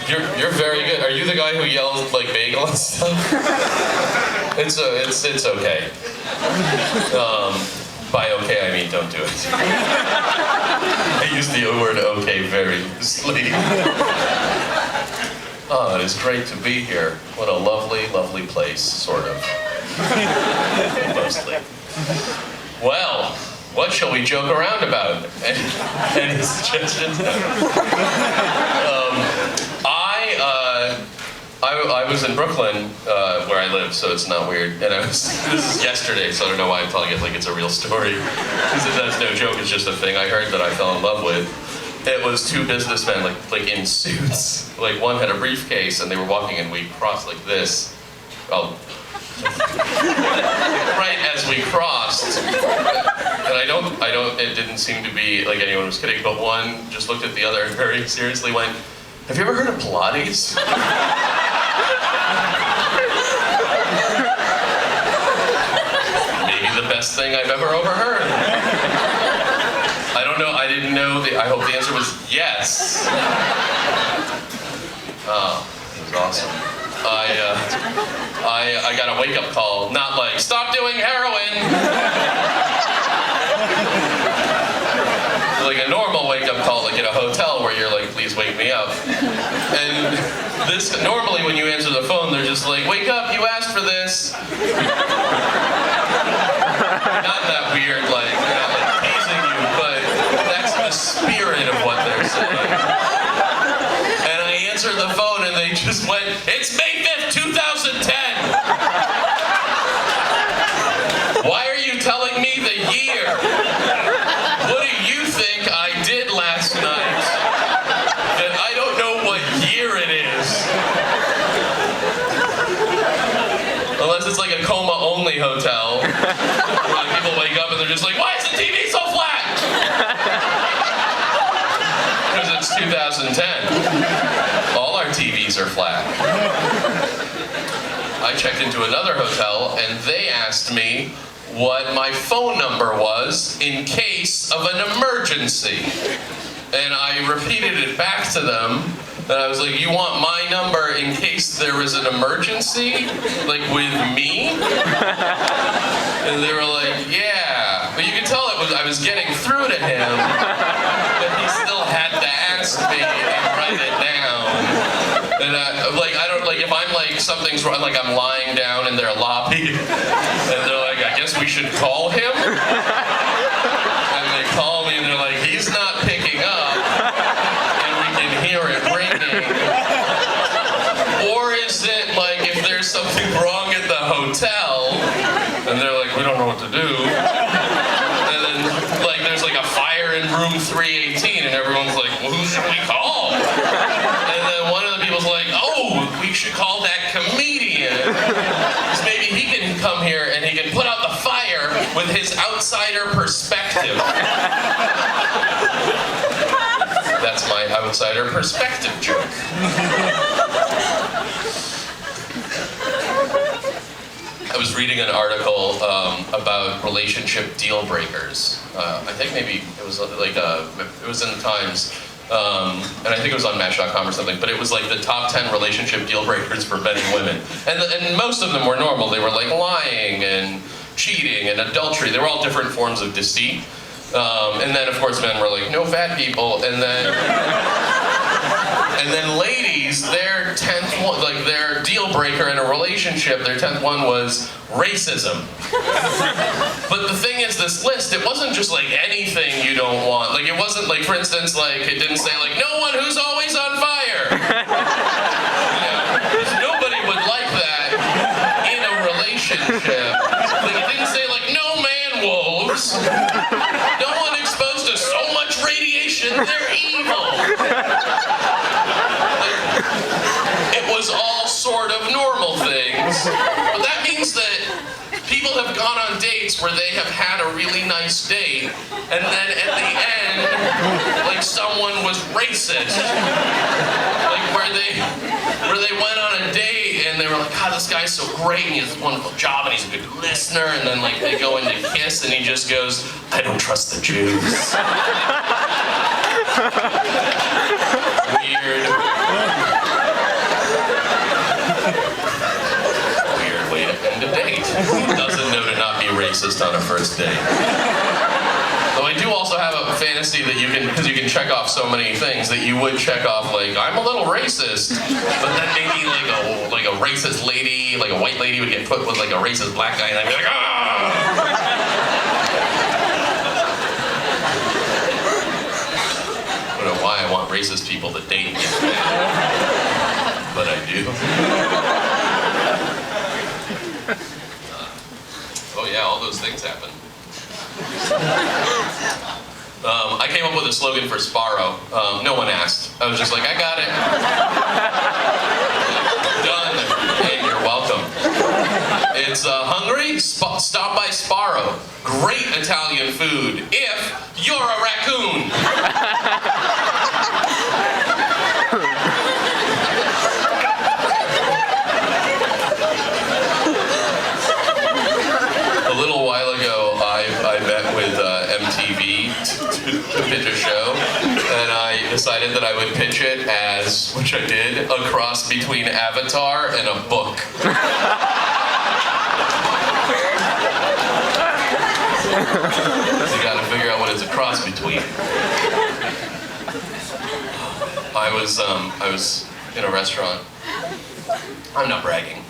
You're very good. Are you the guy who yells like bagel and stuff? It's okay. By okay I mean don't do it. I use the word okay very loosely. Oh, it is great to be here. What a lovely, lovely place, sort of. Mostly. Well, what shall we joke around about? Any suggestions? I was in Brooklyn, where I live, so it's not weird. And this is yesterday, so I don't know why I'm telling it like it's a real story. Because that's no joke, it's just a thing I heard that I fell in love with. It was two businessmen, like in suits. Like one had a briefcase, and they were walking, and we crossed like this. Oh. Right as we crossed, and it didn't seem to be like anyone was kidding, but one just looked at the other and very seriously went, "Have you ever heard of Pilates?" Maybe the best thing I've ever overheard. I don't know, I didn't know, I hope the answer was yes. Oh, it was awesome. I got a wake-up call, not like, "Stop doing heroin!" Like a normal wake-up call, like at a hotel where you're like, "Please wake me up." And this, normally when you answer the phone, they're just like, "Wake up, you asked for this." Not that weird, like, not like teasing you, but that's the spirit of what they're saying. And I answered the phone and they just went, "It's May 5th, 2010. Why are you telling me the year? What do you think I did last night that I don't know what year it is?" Unless it's like a coma-only hotel, where like people wake up and they're just like, "Why is the TV so flat?" Because it's 2010. All our TVs are flat. I checked into another hotel and they asked me what my phone number was in case of an emergency. And I repeated it back to them. And I was like, "You want my number in case there was an emergency? Like with me?" And they were like, "Yeah." But you could tell I was getting through to him, but he still had to ask me and write it down. And if I'm like, something's wrong, like I'm lying down in their lobby, and they're like, "I guess we should call him?" And they call me and they're like, "He's not picking up, and we can hear it ringing." Or is it like if there's something wrong at the hotel, and they're like, "We don't know what to do." And then like there's like a fire in room 318, and everyone's like, "Well, who should we call?" And then one of the people's like, "Oh, we should call that comedian. Because maybe he can come here and he can put out the fire with his outsider perspective." That's my outsider perspective joke. I was reading an article about relationship deal breakers. I think maybe it was like it was in the Times, and I think it was on Match.com or something. But it was like the top 10 relationship deal breakers for men and women, and most of them were normal. They were like lying and cheating and adultery. They were all different forms of deceit. And then of course men were like, "No fat people," and then ladies, their 10th one, like their deal breaker in a relationship, their 10th one was racism. But the thing is, this list, it wasn't just like anything you don't want. Like it wasn't like, for instance, like it didn't say like, "No one who's always on fire." You know, 'cause nobody would like that in a relationship. Like it didn't say like, "No man wolves. No one exposed to so much radiation, they're evil." It was all sort of normal things. But that means that people have gone on dates where they have had a really nice date, and then at the end, like someone was racist. Like where they went on a date and they were like, "God, this guy's so great and he has a wonderful job and he's a good listener," and then like they go in to kiss and he just goes, "I don't trust the Jews." Weird. on a first date. Though I do also have a fantasy that you can, because you can check off so many things, that you would check off, like, I'm a little racist, but then maybe like a racist lady, like a white lady would get put with like a racist black guy, and I'd be like, ah! I don't know why I want racist people to date me, but I do. Oh yeah, all those things happen. I came up with a slogan for Sparrow. No one asked. I was just like, I got it. Done. And you're welcome. It's hungry? Stop by Sparrow. Great Italian food if you're a raccoon. A little while ago, I met with MTV to pitch a show, and I decided that I would pitch it as, which I did, a cross between Avatar and a book. So you gotta figure out what it's a cross between. I was in a restaurant. I'm not bragging.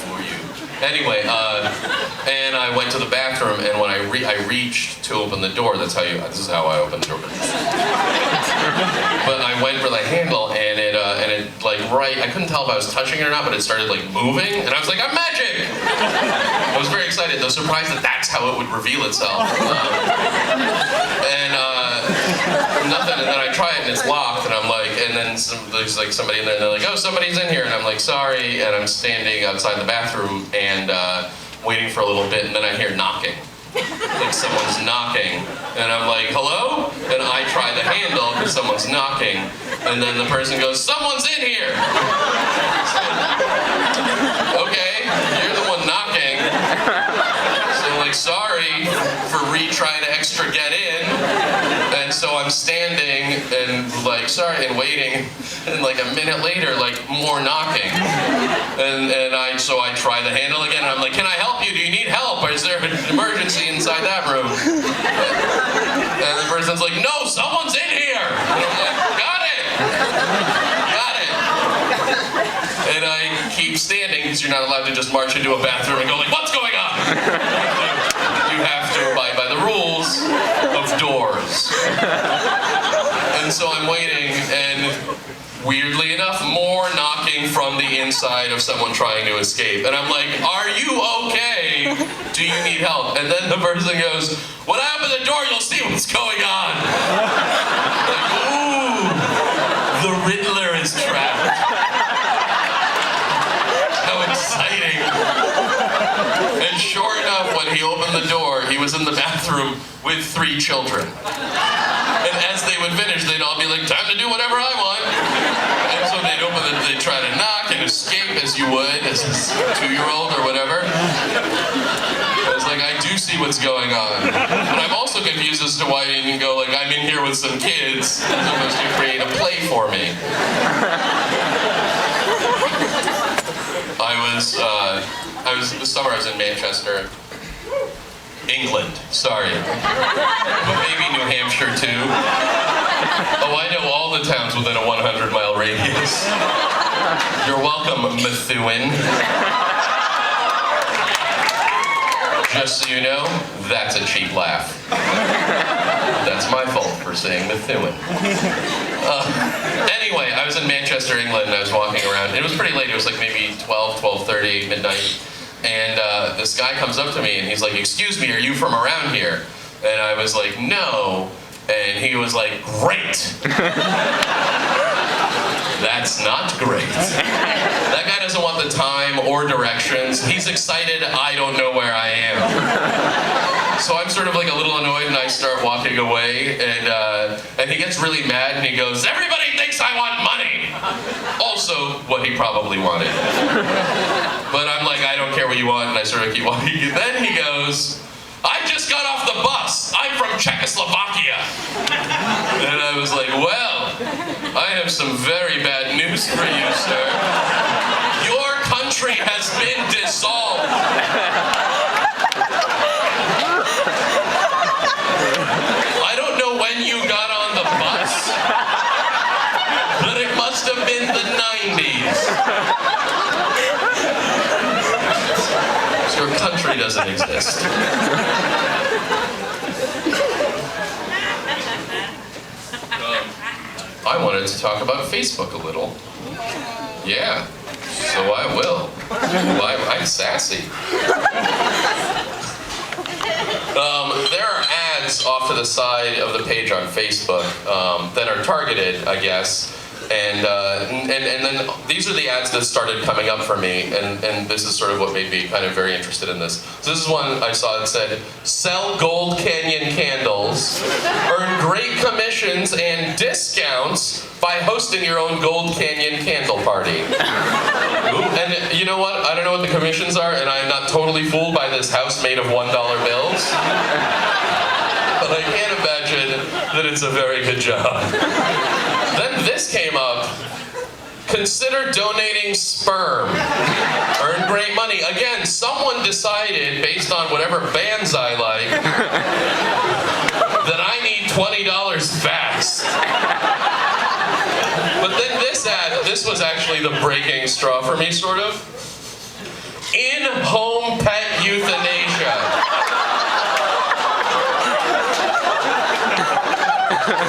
For you. Anyway, and I went to the bathroom, and when I reached to open the door, this is how I opened the door. But I went for the handle, and it like I couldn't tell if I was touching it or not, but it started like moving, and I was like, I'm magic! I was very excited, though surprised that that's how it would reveal itself. Nothing, and then I try it and it's locked, and I'm like, and then there's like somebody in there, and they're like, oh, somebody's in here, and I'm like, sorry, and I'm standing outside the bathroom and waiting for a little bit, and then I hear knocking. Like someone's knocking, and I'm like, hello? And I try the handle because someone's knocking, and then the person goes, someone's in here! Okay, you're the one knocking. So I'm like, sorry for trying to extra get in. And so I'm standing and like, sorry, and waiting, and like a minute later, like more knocking. So I try the handle again, and I'm like, can I help you? Do you need help? Or is there an emergency inside that room? And the person's like, no, someone's in here! And I'm like, got it! Got it! And I keep standing, because you're not allowed to just march into a bathroom and go like, what's going on? You have to abide by the rules of doors. And so I'm waiting, and weirdly enough, more knocking from the inside of someone trying to escape. And I'm like, are you okay? Do you need help? And then the person goes, when I open the door, you'll see what's going on. Like, ooh, the Riddler is trapped. How exciting. And sure enough, when he opened the door, he was in the bathroom with 3 children. And as they would finish, they'd all be like, time to do whatever I want. And so they'd try to knock and escape as you would, as a 2-year-old or whatever. I was like, I do see what's going on. But I'm also confused as to why you can go like, I'm in here with some kids, as opposed to create a play for me. This summer I was in Manchester, England, sorry. But maybe New Hampshire too. Oh, I know all the towns within a 100-mile radius. You're welcome, Methuen. Just so you know, that's a cheap laugh. That's my fault for saying Methuen. Anyway, I was in Manchester, England, and I was walking around. It was pretty late. It was like maybe 12:30, midnight. And this guy comes up to me, and he's like, excuse me, are you from around here? And I was like, no. And he was like, great. That's not great. That guy doesn't want the time or directions. He's excited, I don't know where I am. So I'm sort of like a little annoyed, and I start walking away, and he gets really mad, and he goes, everybody thinks I want money! Also, what he probably wanted. But I'm like, I don't care what you want, and I sort of keep walking. And then he goes, I just got off the bus. I'm from Czechoslovakia. And I was like, well, I have some very bad news for you, sir. Your country has been dissolved. I don't know when you got on the bus, but it must have been the 90s. So your country doesn't exist. I wanted to talk about Facebook a little. Yeah, so I will. I'm sassy. There are ads off to the side of the page on Facebook that are targeted, I guess. And then these are the ads that started coming up for me, and this is sort of what made me kind of very interested in this. So this is one I saw that said, "Sell Gold Canyon candles, earn great commissions and discounts by hosting your own Gold Canyon candle party." Ooh, and you know what? I don't know what the commissions are, and I'm not totally fooled by this house made of $1 bills. But I can't imagine that it's a very good job. Then this came up. Consider donating sperm. Earn great money. Again, someone decided, based on whatever bands I like, that I need $20 fast. But then this ad, this was actually the breaking straw for me, sort of. In-home pet euthanasia.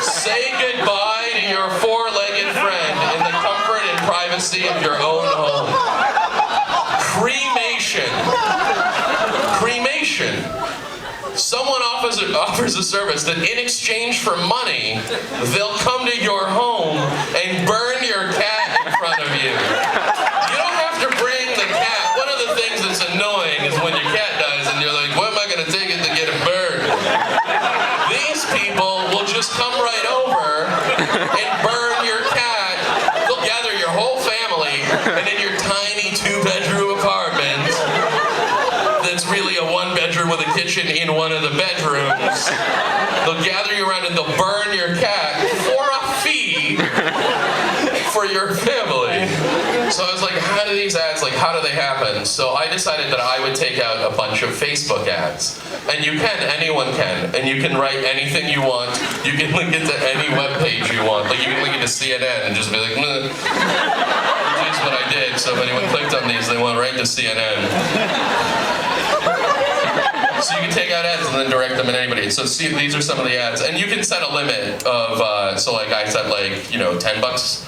Say goodbye to your four-legged friend in the comfort and privacy of your own home. Cremation. Cremation. Someone offers a service that in exchange for money, they'll come to your home and burn your cat in front of you. You don't have to bring the cat. One of the things that's annoying is when your cat dies and you're like, where am I going to take it to get it burned? These people will just come right over and burn your cat. They'll gather your whole family, and in your tiny 2-bedroom apartment that's really a 1-bedroom with a kitchen in one of the bedrooms, they'll gather you around and they'll burn your cat for a fee for your family. So I was like, how do these ads, like, how do they happen? So I decided that I would take out a bunch of Facebook ads. And you can, anyone can. And you can write anything you want. You can link it to any web page you want. Like, you can link it to CNN and just be like, meh. Which is what I did. So if anyone clicked on these, they went right to CNN. So you can take out ads and then direct them at anybody. So see, these are some of the ads. And you can set a limit of, so like I set like, $10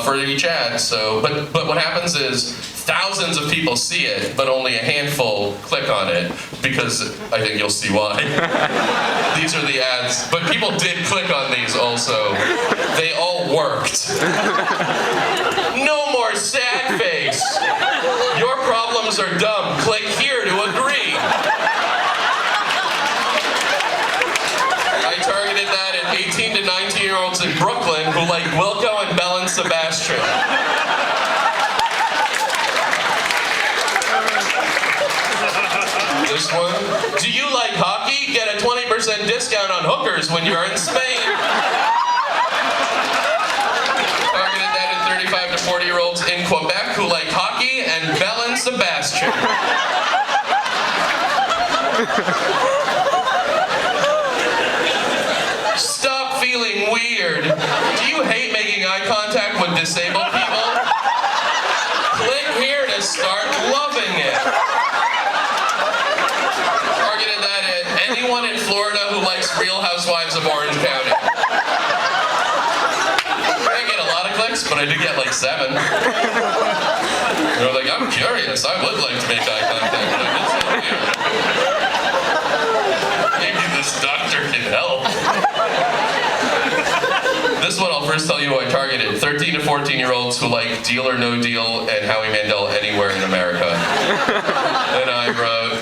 for each ad. So, but what happens is thousands of people see it, but only a handful click on it, because I think you'll see why. These are the ads, but people did click on these also. They all worked. No more sad face. Your problems are dumb. Click here to agree. I targeted that at 18 to 19-year-olds in Brooklyn who like Wilco and Bell and Sebastian. This one. Do you like hockey? Get a 20% discount on hookers when you're in Spain. Targeted that at 35 to 40-year-olds in Quebec who like hockey and Bell and Sebastian. Stop feeling weird. Do you hate making eye contact with disabled people? Click here to start loving it. Targeted that at anyone in Florida who likes Real Housewives of Orange County. I didn't get a lot of clicks, but I did get like 7. They're like, I'm curious. I would like to make eye contact with you. Maybe this doctor can help. This one I'll first tell you who I targeted. 13 to 14-year-olds who like Deal or No Deal and Howie Mandel anywhere in America. And I wrote,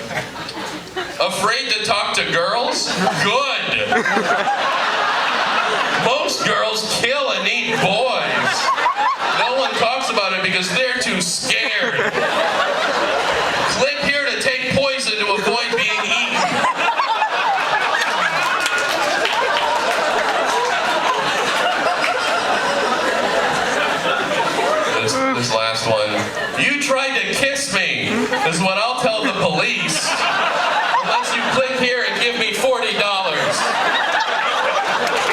afraid to talk to girls? Good! Most girls kill and eat boys. No one talks about it because they're too scared. Click here to take poison to avoid being eaten. This last one, You tried to kiss me, is what I'll tell the police. Unless you click here and give me $40.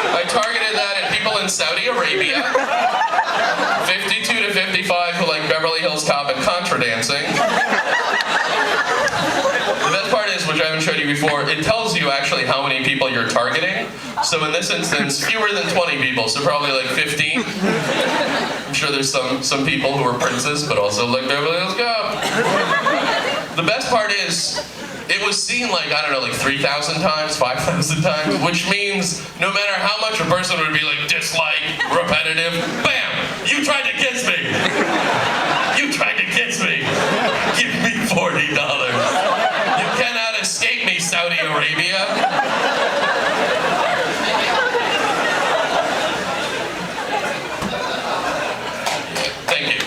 I targeted that at people in Saudi Arabia, 52 to 55 who like Beverly Hills Cop and contra dancing. The best part is, which I haven't showed you before, it tells you actually how many people you're targeting. So in this instance, fewer than 20 people, so probably like 15. I'm sure there's some people who are princes, but also like Beverly Hills Cop. The best part is, it was seen like, I don't know, like 3,000 times, 5,000 times, which means no matter how much a person would be like dislike, repetitive, bam, you tried to kiss me. You tried to kiss me. Give me $40. You cannot escape me, Saudi Arabia. Thank you.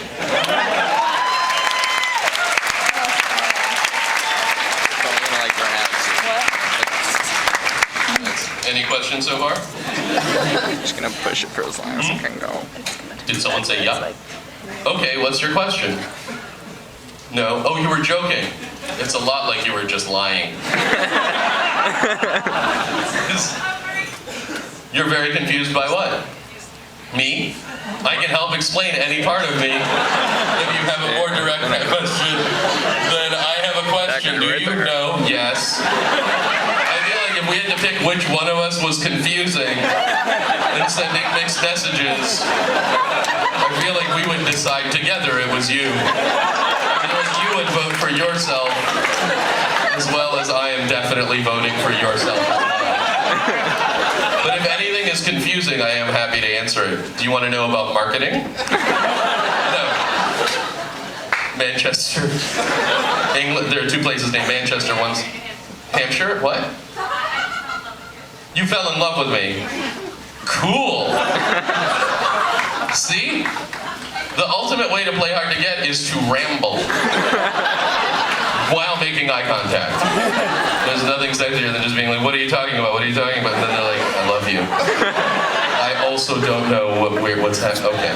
Any questions so far? I'm just gonna push it for as long as it can go. Did someone say yeah? Okay, what's your question? No? Oh, you were joking. It's a lot like you were just lying. You're very confused by what? Me? I can help explain any part of me. If you have a more direct question, then I have a question. Do you know? Yes. If we had to pick which one of us was confusing and sending mixed messages, I feel like we would decide together it was you. I feel like you would vote for yourself, as well as I am definitely voting for yourself as well. But if anything is confusing, I am happy to answer it. Do you want to know about marketing? No. Manchester. England. There are two places named Manchester. One's Hampshire. What? You fell in love with me. Cool. See? The ultimate way to play hard to get is to ramble while making eye contact. There's nothing sexier than just being like, what are you talking about? What are you talking about? And then they're like, I love you. I also don't know what's happening. Okay.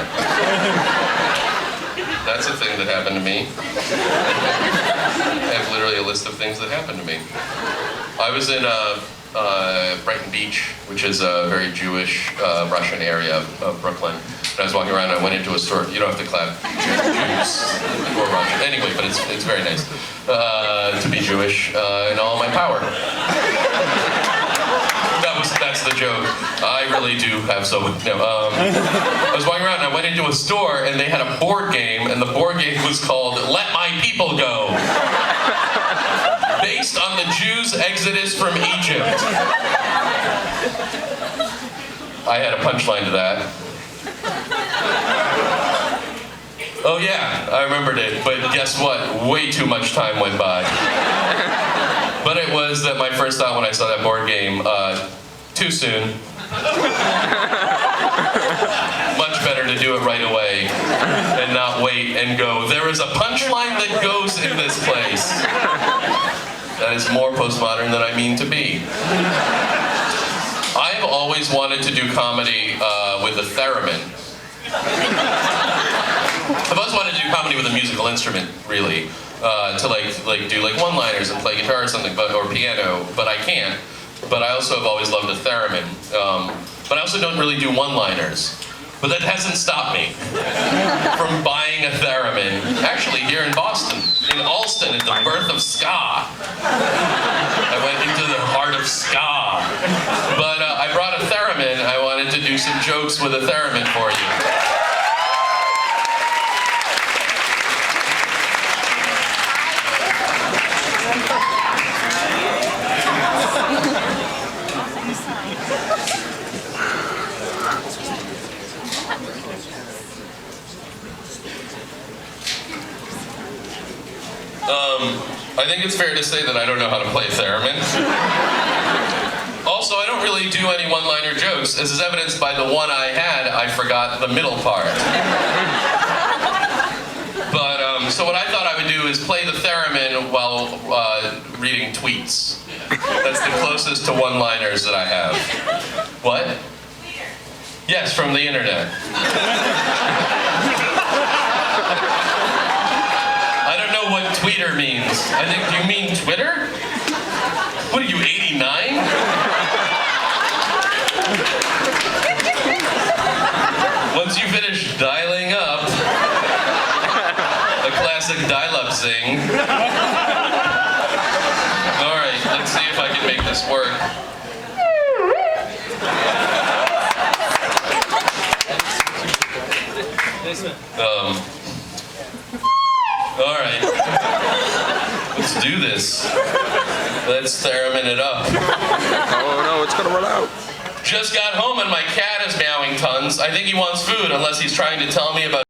That's a thing that happened to me. I have literally a list of things that happened to me. I was in Brighton Beach, which is a very Jewish Russian area of Brooklyn. And I was walking around and I went into a store. You don't have to clap. Jews or Russian. Anyway, but it's very nice to be Jewish in all my power. That's the joke. I really do have so much. No, I was walking around and I went into a store and they had a board game, and the board game was called Let My People Go. Based on the Jews' exodus from Egypt. I had a punchline to that. Oh yeah, I remembered it, but guess what? Way too much time went by. But it was that my first thought when I saw that board game, too soon. Much better to do it right away and not wait and go, there is a punchline that goes in this place. That is more postmodern than I mean to be. I've always wanted to do comedy with a theremin. I've always wanted to do comedy with a musical instrument, really, to like do like one-liners and play guitar or something, or piano, but I can't. But I also have always loved a theremin. But I also don't really do one-liners. But that hasn't stopped me from buying a theremin. Actually, here in Boston, in Allston, at the birth of ska. I went into the heart of ska. But I brought a theremin. I wanted to do some jokes with a theremin for you. I think it's fair to say that I don't know how to play theremin. Also, I don't really do any one-liner jokes, as is evidenced by the one I had. I forgot the middle part. But, so what I thought I would do is play the theremin while reading tweets. That's the closest to one-liners that I have. What? Yes, from the internet. meter means. I think, do you mean Twitter? What are you, 89? Once you finish dialing up, a classic dial-up zing. All right, let's see if I can make this work. All right, let's do this. Let's theremin it up. Oh no, it's gonna run out. Just got home and my cat is meowing tons. I think he wants food, unless he's trying to tell me about